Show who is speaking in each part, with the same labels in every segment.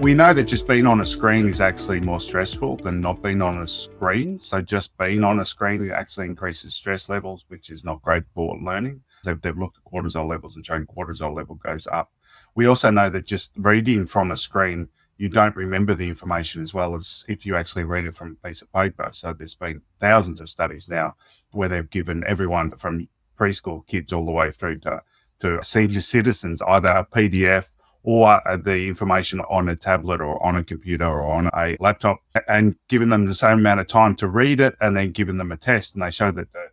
Speaker 1: We know that just being on a screen is actually more stressful than not being on a screen. So just being on a screen actually increases stress levels, which is not great for learning. So they've looked at cortisol levels and shown cortisol level goes up. We also know that just reading from a screen, you don't remember the information as well as if you actually read it from a piece of paper. So there's been thousands of studies now where they've given everyone from preschool kids all the way through to senior citizens either a PDF or the information on a tablet or on a computer or on a laptop, and giving them the same amount of time to read it and then giving them a test. And they show that the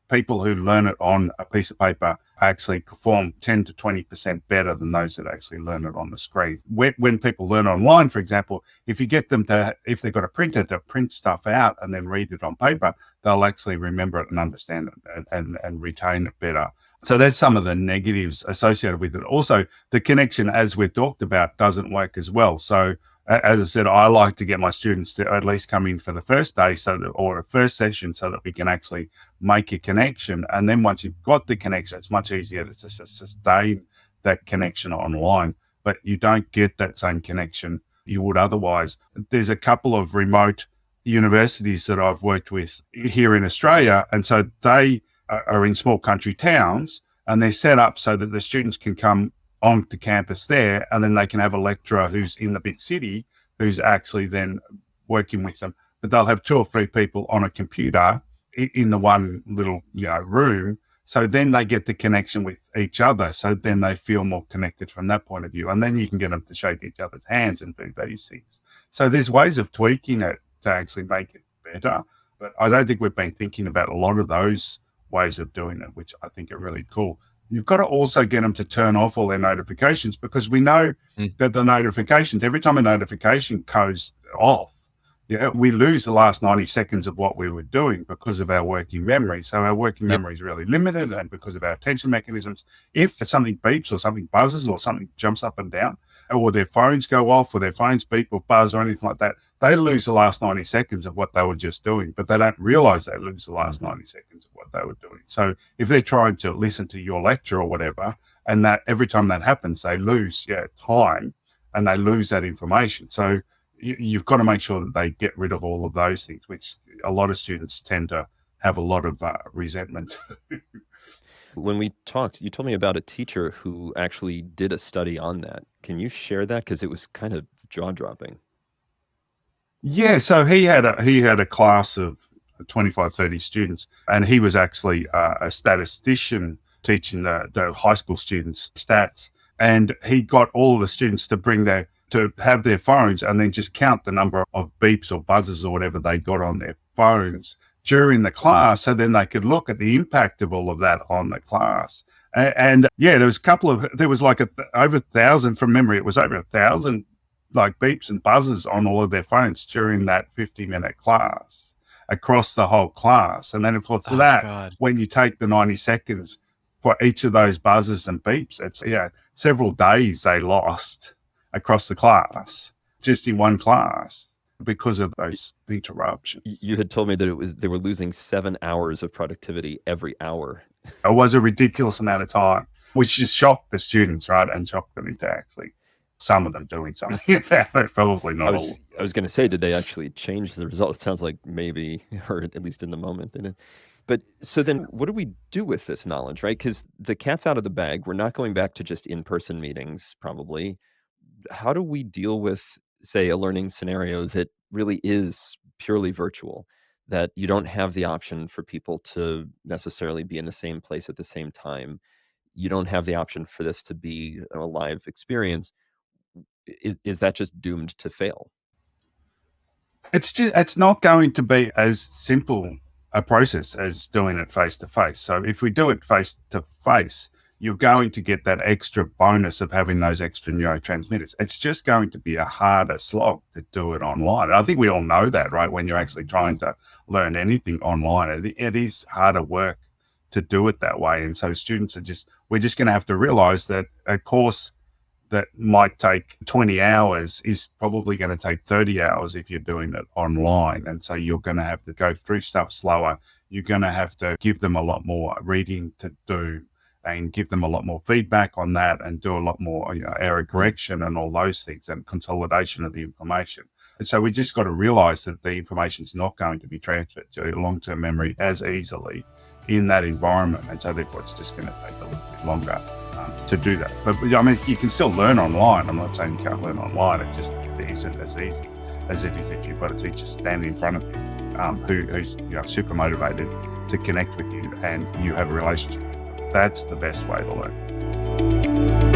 Speaker 1: people who learn it on a piece of paper actually perform 10 to 20% better than those that actually learn it on the screen. When people learn online, for example, if you get them to, if they've got a printer to print stuff out and then read it on paper, they'll actually remember it and understand it and retain it better. So that's some of the negatives associated with it. Also, the connection, as we've talked about, doesn't work as well. So as I said, I like to get my students to at least come in for the first day or a first session so that we can actually make a connection. And then once you've got the connection, it's much easier to sustain that connection online, but you don't get that same connection you would otherwise. There's a couple of remote universities that I've worked with here in Australia. And so they are in small country towns, and they're set up so that the students can come onto campus there, and then they can have a lecturer who's in the big city who's actually then working with them. But they'll have 2 or 3 people on a computer in the one little room. So then they get the connection with each other. So then they feel more connected from that point of view. And then you can get them to shake each other's hands and do these things. So there's ways of tweaking it to actually make it better. But I don't think we've been thinking about a lot of those ways of doing it, which I think are really cool. You've got to also get them to turn off all their notifications, because we know that the notifications, every time a notification goes off, we lose the last 90 seconds of what we were doing because of our working memory. So our working memory is really limited, and because of our attention mechanisms, if something beeps or something buzzes or something jumps up and down, or their phones go off or their phones beep or buzz or anything like that, they lose the last 90 seconds of what they were just doing, but they don't realize they lose the last 90 seconds of what they were doing. So if they're trying to listen to your lecture or whatever, and that every time that happens, they lose time and they lose that information. So you've got to make sure that they get rid of all of those things, which a lot of students tend to have a lot of resentment.
Speaker 2: When we talked, you told me about a teacher who actually did a study on that. Can you share that? Because it was kind of jaw-dropping.
Speaker 1: Yeah, so he had a class of 25, 30 students, and he was actually a statistician teaching the high school students stats. And he got all of the students to have their phones and then just count the number of beeps or buzzes or whatever they got on their phones during the class, so then they could look at the impact of all of that on the class. And there was like over 1,000 from memory. It was over 1,000 like beeps and buzzes on all of their phones during that 50-minute class across the whole class. And then of course when you take the 90 seconds for each of those buzzes and beeps, it's several days they lost across the class, just in one class, because of those interruptions.
Speaker 2: You had told me that they were losing 7 hours of productivity every hour.
Speaker 1: It was a ridiculous amount of time, which just shocked the students, right? And shocked them into actually some of them doing something about it, probably not all.
Speaker 2: I was going to say, did they actually change the result? It sounds like maybe, or at least in the moment, they did. But so then what do we do with this knowledge, right? Because the cat's out of the bag. We're not going back to just in-person meetings, probably. How do we deal with, say, a learning scenario that really is purely virtual, that you don't have the option for people to necessarily be in the same place at the same time? You don't have the option for this to be a live experience. Is that just doomed to fail?
Speaker 1: It's not going to be as simple a process as doing it face to face. So if we do it face to face, you're going to get that extra bonus of having those extra neurotransmitters. It's just going to be a harder slog to do it online. I think we all know that, right? When you're actually trying to learn anything online, it is harder work to do it that way. And so students we're just going to have to realize that a course that might take 20 hours is probably going to take 30 hours if you're doing it online. And so you're going to have to go through stuff slower. You're going to have to give them a lot more reading to do. and give them a lot more feedback on that and do a lot more error correction and all those things and consolidation of the information. And so we just got to realize that the information is not going to be transferred to long-term memory as easily in that environment. And so therefore it's just going to take a little bit longer to do that. But I mean, you can still learn online. I'm not saying you can't learn online. It just isn't as easy as it is if you've got a teacher standing in front of you who's super motivated to connect with you and you have a relationship. That's the best way to learn.